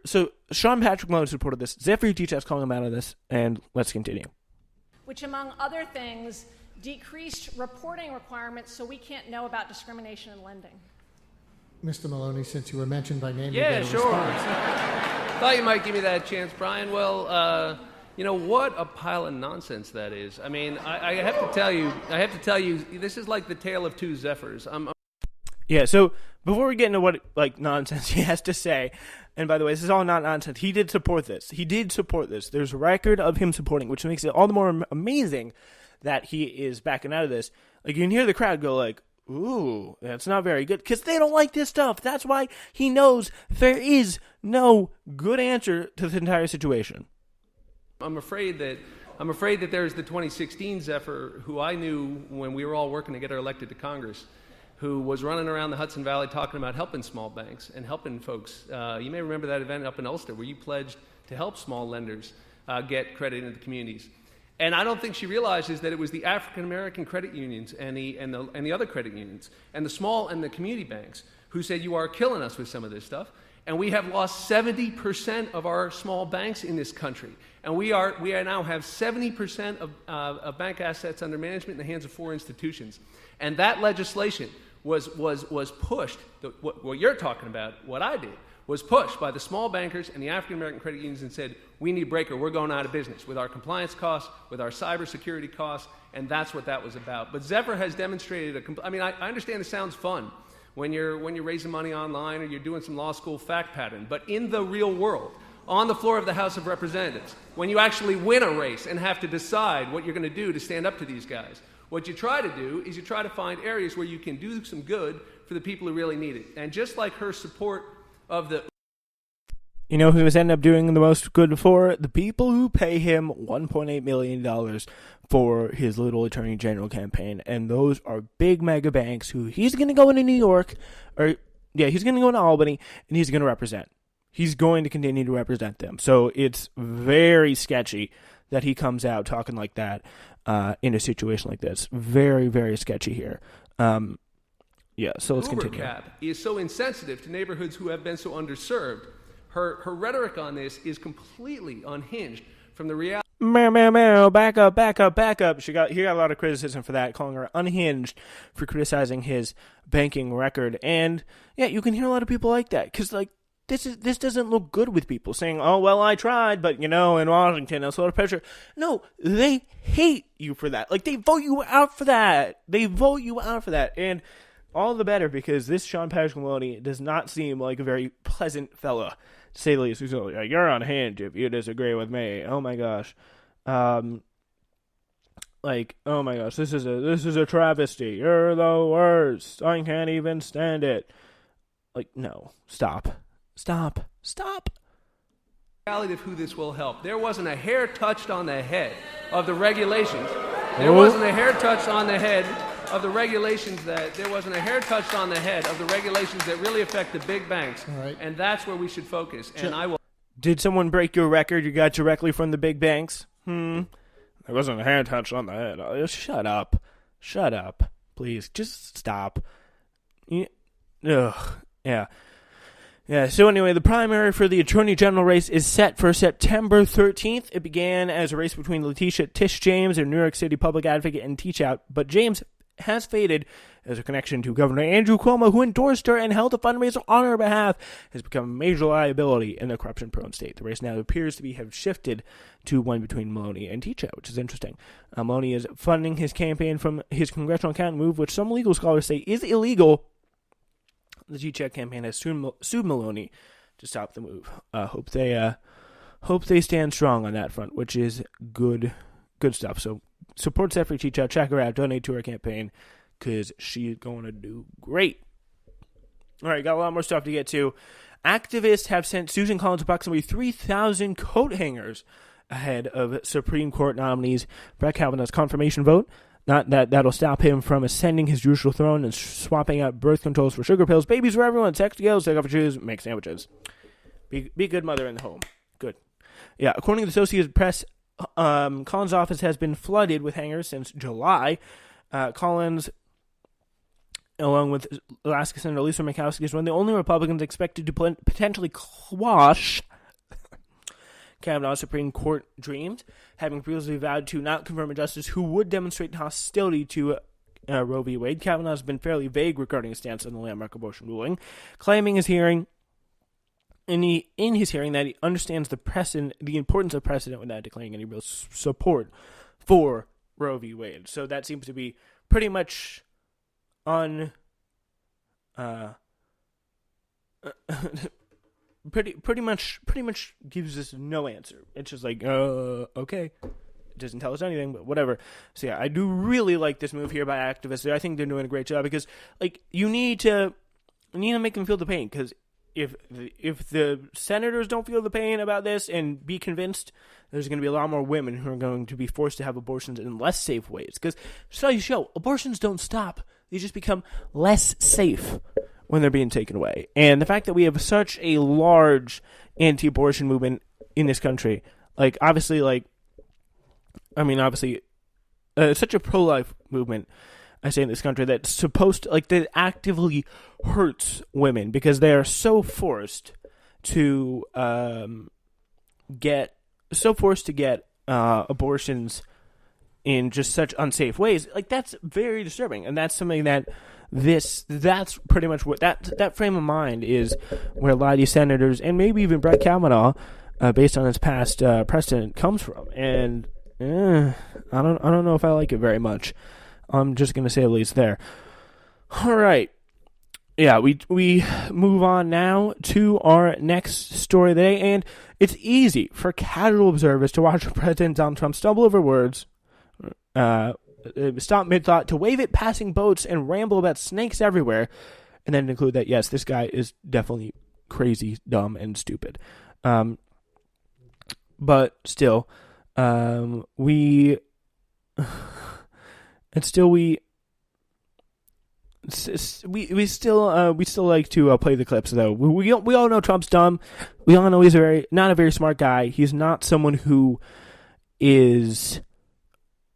So Sean Patrick Maloney supported this. Zephyr Teachout's calling him out of this, and let's continue. Which, among other things, decreased reporting requirements so we can't know about discrimination in lending. Mr. Maloney, since you were mentioned by name, yeah, you get a sure. response. Thought you might give me that chance, Brian. Well, what a pile of nonsense that is. I mean, I have to tell you, this is like the tale of two Zephyrs. Yeah, so before we get into what nonsense he has to say, and by the way, this is all not nonsense. He did support this. There's a record of him supporting, which makes it all the more amazing that he is backing out of this. Like, you can hear the crowd go like, ooh, that's not very good, because they don't like this stuff. That's why he knows there is no good answer to this entire situation. I'm afraid that there's the 2016 Zephyr who I knew when we were all working to get her elected to Congress, who was running around the Hudson Valley talking about helping small banks and helping folks. You may remember that event up in Ulster where you pledged to help small lenders get credit into the communities. And I don't think she realizes that it was the African-American credit unions and the other credit unions and the small and the community banks who said, you are killing us with some of this stuff. And we have lost 70% of our small banks in this country. And we now have 70% of bank assets under management in the hands of 4 institutions. And that legislation was pushed, what you're talking about, what I did, was pushed by the small bankers and the African-American credit unions and said, we need breaker, we're going out of business with our compliance costs, with our cybersecurity costs, and that's what that was about. But Zephyr has demonstrated I understand it sounds fun when you're raising money online or you're doing some law school fact pattern, but in the real world, on the floor of the House of Representatives, when you actually win a race and have to decide what you're going to do to stand up to these guys, what you try to do is you try to find areas where you can do some good for the people who really need it. And just like her support of the... You know who was ended up doing the most good for? The people who pay him $1.8 million for his little attorney general campaign. And those are big mega banks who he's going to go into New York, he's going to go into Albany, and he's going to represent. He's going to continue to represent them. So it's very sketchy that he comes out talking like that in a situation like this. Very, very sketchy here. So let's continue. Cap is so insensitive to neighborhoods who have been so underserved. Her rhetoric on this is completely unhinged from the reality. Back up. He got a lot of criticism for that, calling her unhinged for criticizing his banking record. And yeah, you can hear a lot of people like that because this doesn't look good with people saying, oh, well, I tried, but in Washington, there's a lot of pressure. No, they hate you for that. They vote you out for that. And all the better because this Sean Patrick Maloney does not seem like a very pleasant fella, to say the least. He's like, you're unhinged if you disagree with me. Oh my gosh. Oh my gosh, this is a travesty. You're the worst. I can't even stand it. No, stop. Reality of who this will help. There wasn't a hair touched on the head of the regulations. There wasn't a hair touched on the head of the regulations that really affect the big banks. Right. And that's where we should focus. And I will. Did someone break your record you got directly from the big banks? There wasn't a hair touched on the head. Oh, shut up. Please, just stop. Ugh. Yeah, so anyway, the primary for the Attorney General race is set for September 13th. It began as a race between Tish James, a New York City public advocate, and Teachout, but James has faded as a connection to Governor Andrew Cuomo, who endorsed her and held a fundraiser on her behalf, has become a major liability in the corruption-prone state. The race now appears to have shifted to one between Maloney and Teachout, which is interesting. Maloney is funding his campaign from his congressional account move, which some legal scholars say is illegal. The Teachout campaign has sued Maloney to stop the move. Hope they stand strong on that front, which is good stuff. So support Zephyr Teachout, check her out, donate to her campaign, because she's going to do great. All right, got a lot more stuff to get to. Activists have sent Susan Collins approximately 3,000 coat hangers ahead of Supreme Court nominees Brett Kavanaugh's confirmation vote. Not that that'll stop him from ascending his judicial throne and swapping out birth controls for sugar pills, babies for everyone, sex girls, take off your shoes, make sandwiches. Be a good mother in the home. Good. Yeah, according to the Associated Press, Collins' office has been flooded with hangers since July. Collins along with Alaska Senator Lisa Murkowski, is one of the only Republicans expected to potentially quash Kavanaugh's Supreme Court dreams, having previously vowed to not confirm a justice who would demonstrate hostility to Roe v. Wade. Kavanaugh has been fairly vague regarding his stance on the landmark abortion ruling, claiming in his hearing that he understands the importance of precedent without declaring any real support for Roe v. Wade. So that seems to be pretty much pretty much gives us no answer. It's just like, okay. It doesn't tell us anything, but whatever. So yeah, I do really like this move here by activists. I think they're doing a great job because, like, you need to make them feel the pain. Because if the senators don't feel the pain about this and be convinced, there's going to be a lot more women who are going to be forced to have abortions in less safe ways. Because studies show abortions don't stop; they just become less safe when they're being taken away. And the fact that we have such a large anti-abortion movement in this country, obviously, such a pro-life movement, I say, in this country, that's supposed to, that actively hurts women because they are so forced to get abortions in just such unsafe ways. That's very disturbing, and that's something that that's pretty much what that frame of mind is, where a lot of these senators and maybe even Brett Kavanaugh, based on his past precedent, comes from. And I don't know if I like it very much. I'm just gonna say at least there. All right, yeah, we move on now to our next story of the day, and it's easy for casual observers to watch President Donald Trump stumble over words, stop mid-thought to wave at passing boats and ramble about snakes everywhere, and then include that, yes, this guy is definitely crazy, dumb, and stupid. But still, we still like to play the clips, though. We all know Trump's dumb. We all know he's not a very smart guy. He's not someone who is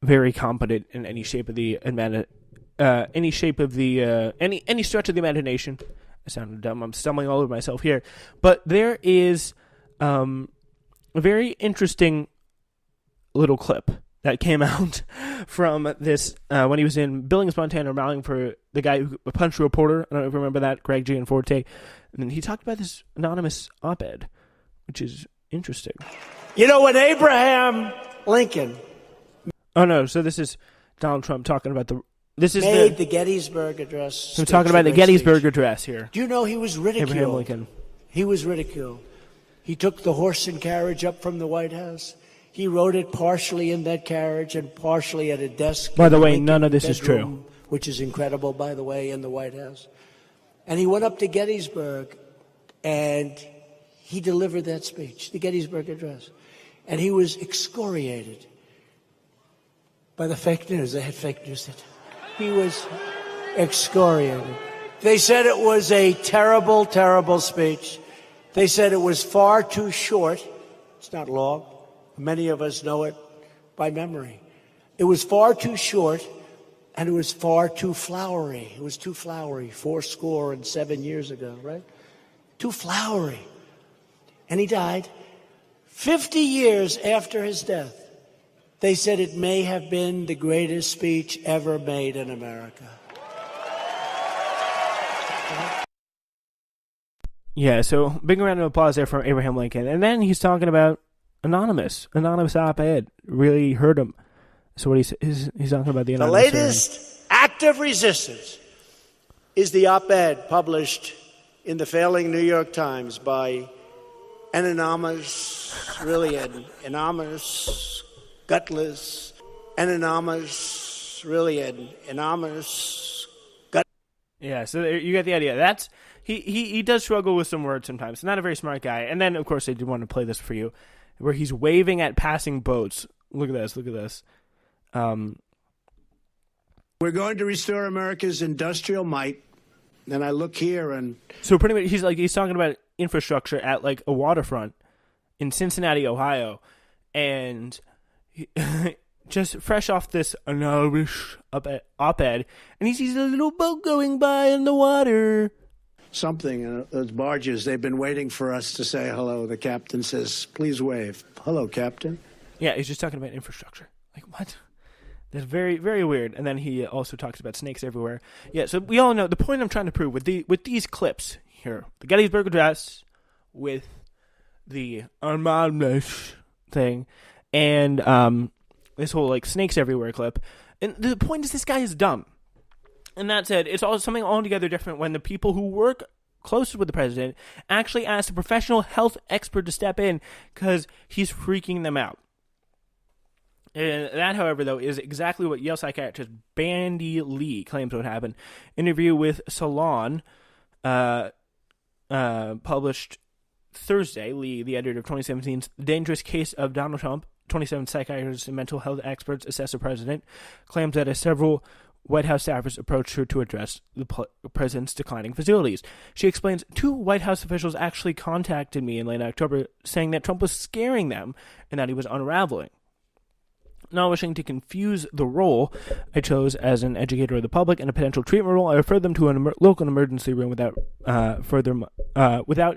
very competent in any stretch of the imagination. I sounded dumb. I'm stumbling all over myself here. But there is a very interesting little clip that came out from this when he was in Billings, Montana, rallying for the guy who punched a reporter. I don't know if you remember that, Greg Gianforte. And then he talked about this anonymous op-ed, which is interesting. You know, when Abraham Lincoln... Oh, no, so this is Donald Trump talking about the Gettysburg Address. I'm talking about the Gettysburg Address here. Do you know he was ridiculed? Abraham Lincoln. He was ridiculed. He took the horse and carriage up from the White House. He wrote it partially in that carriage and partially at a desk. By the way, none of this is true. Which is incredible, by the way, in the White House. And he went up to Gettysburg, and he delivered that speech, the Gettysburg Address. And he was excoriated by the fake news. They had fake news. He was excoriated. They said it was a terrible, terrible speech. They said it was far too short. It's not long. Many of us know it by memory. It was far too short, and it was far too flowery. It was too flowery, 77 years ago, right? Too flowery. And he died. 50 years after his death, they said it may have been the greatest speech ever made in America. Yeah, so big round of applause there from Abraham Lincoln. And then he's talking about anonymous op-ed. Really hurt him. So what he's talking about the anonymous. The latest act of resistance is the op-ed published in the failing New York Times by an anonymous, really an anonymous, gutless, an anonymous, really an anonymous, Yeah, so you get the idea. That's he does struggle with some words sometimes. Not a very smart guy. And then, of course, I do want to play this for you, where he's waving at passing boats. Look at this. We're going to restore America's industrial might. Then I look here and... So pretty much he's talking about infrastructure at like a waterfront in Cincinnati, Ohio. And just fresh off this anonymous op-ed, and he sees a little boat going by in the water. Something, those barges, they've been waiting for us to say hello. The captain says, please wave. Hello, Captain. Yeah, he's just talking about infrastructure. Like, what? That's very, very weird. And then he also talks about snakes everywhere. Yeah, so we all know the point I'm trying to prove with these clips here. The Gettysburg Address with the Unhinged thing and this whole, like, snakes everywhere clip. And the point is this guy is dumb. And that said, it's all something altogether different when the people who work closest with the president actually ask a professional health expert to step in because he's freaking them out. And that, however, though, is exactly what Yale psychiatrist Bandy Lee claims would happen. Interview with Salon, published Thursday. Lee, the editor of 2017's Dangerous Case of Donald Trump, 27 psychiatrists and mental health experts assess the president, claims that several White House staffers approached her to address the president's declining facilities. She explains, 2 White House officials actually contacted me in late October saying that Trump was scaring them and that he was unraveling. Not wishing to confuse the role I chose as an educator of the public and a potential treatment role, I referred them to a local emergency room without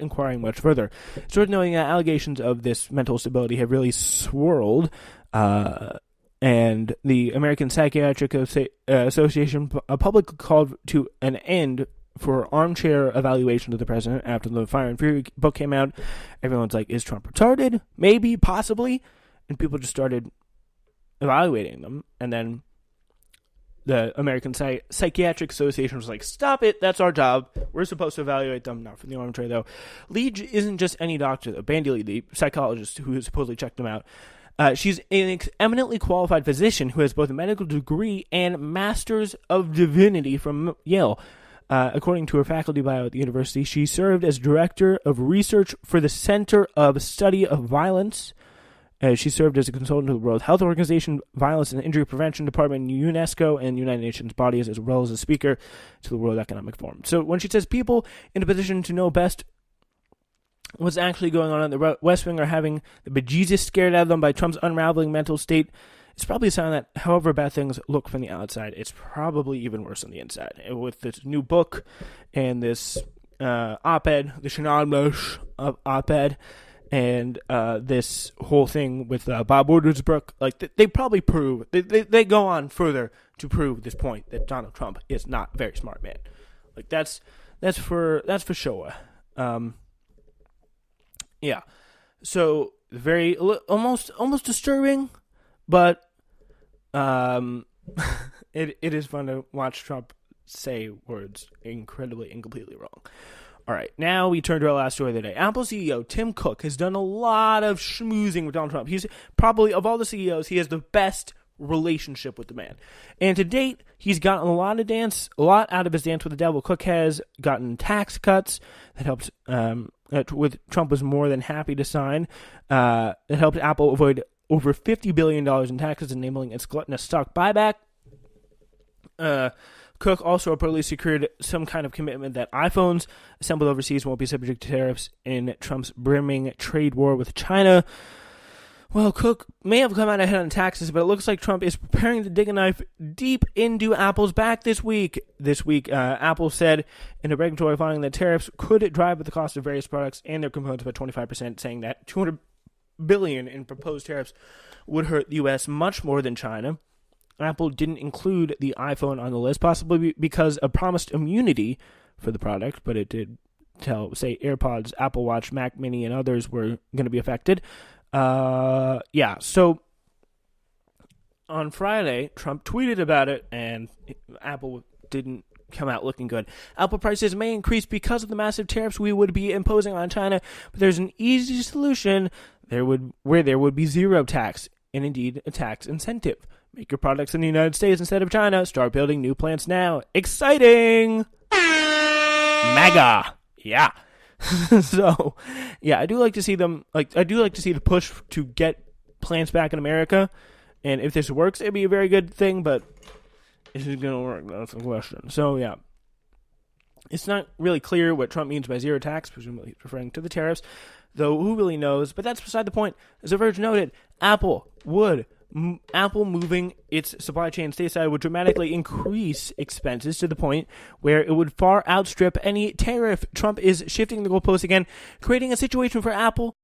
inquiring much further. It's worth noting that allegations of this mental stability have really swirled, and the American Psychiatric Association publicly called to an end for armchair evaluation of the president after the Fire and Fury book came out. Everyone's like, is Trump retarded? Maybe, possibly. And people just started evaluating them. And then the American Psychiatric Association was like, stop it, that's our job. We're supposed to evaluate them, not from the armchair, though. Lee isn't just any doctor, though. Bandy Lee, the psychologist who supposedly checked them out, she's an eminently qualified physician who has both a medical degree and Masters of Divinity from Yale. According to her faculty bio at the university, she served as director of research for the Center of Study of Violence. She served as a consultant to the World Health Organization, Violence and Injury Prevention Department, UNESCO, and United Nations bodies, as well as a speaker to the World Economic Forum. So when she says people in a position to know best what's actually going on in the West Wing are having the bejesus scared out of them by Trump's unraveling mental state, it's probably a sign that however bad things look from the outside, it's probably even worse on the inside. And with this new book and this op-ed, the Shenandoah op-ed, and this whole thing with Bob Woodward's like they probably prove, they go on further to prove this point that Donald Trump is not a very smart man. Like that's for sure. Yeah, so very almost disturbing, but it is fun to watch Trump say words incredibly and completely wrong. All right, now we turn to our last story of the day. Apple CEO Tim Cook has done a lot of schmoozing with Donald Trump. He's probably, of all the CEOs, he has the best relationship with the man. And to date, he's gotten a lot out of his dance with the devil. Cook has gotten tax cuts that helped, with Trump was more than happy to sign. It helped Apple avoid over $50 billion in taxes, enabling its gluttonous stock buyback. Cook also reportedly secured some kind of commitment that iPhones assembled overseas won't be subject to tariffs in Trump's brimming trade war with China. Well, Cook may have come out ahead on taxes, but it looks like Trump is preparing to dig a knife deep into Apple's back this week. Apple said in a regulatory filing that tariffs could drive up the cost of various products and their components by 25%, saying that $200 billion in proposed tariffs would hurt the U.S. much more than China. Apple didn't include the iPhone on the list, possibly because of promised immunity for the product, but it did say AirPods, Apple Watch, Mac Mini, and others were going to be affected. So on Friday, Trump tweeted about it, and Apple didn't come out looking good. Apple prices may increase because of the massive tariffs we would be imposing on China, but there's an easy solution where there would be zero tax, and indeed a tax incentive. Make your products in the United States instead of China. Start building new plants now. Exciting! MAGA! Yeah. So, yeah, I do like to see them, I do like to see the push to get plants back in America. And if this works, it'd be a very good thing, but is it going to work? That's the question. So, yeah. It's not really clear what Trump means by zero tax, presumably referring to the tariffs, though who really knows? But that's beside the point. As The Verge noted, Apple would Apple moving its supply chain stateside would dramatically increase expenses to the point where it would far outstrip any tariff. Trump is shifting the goalposts again, creating a situation for Apple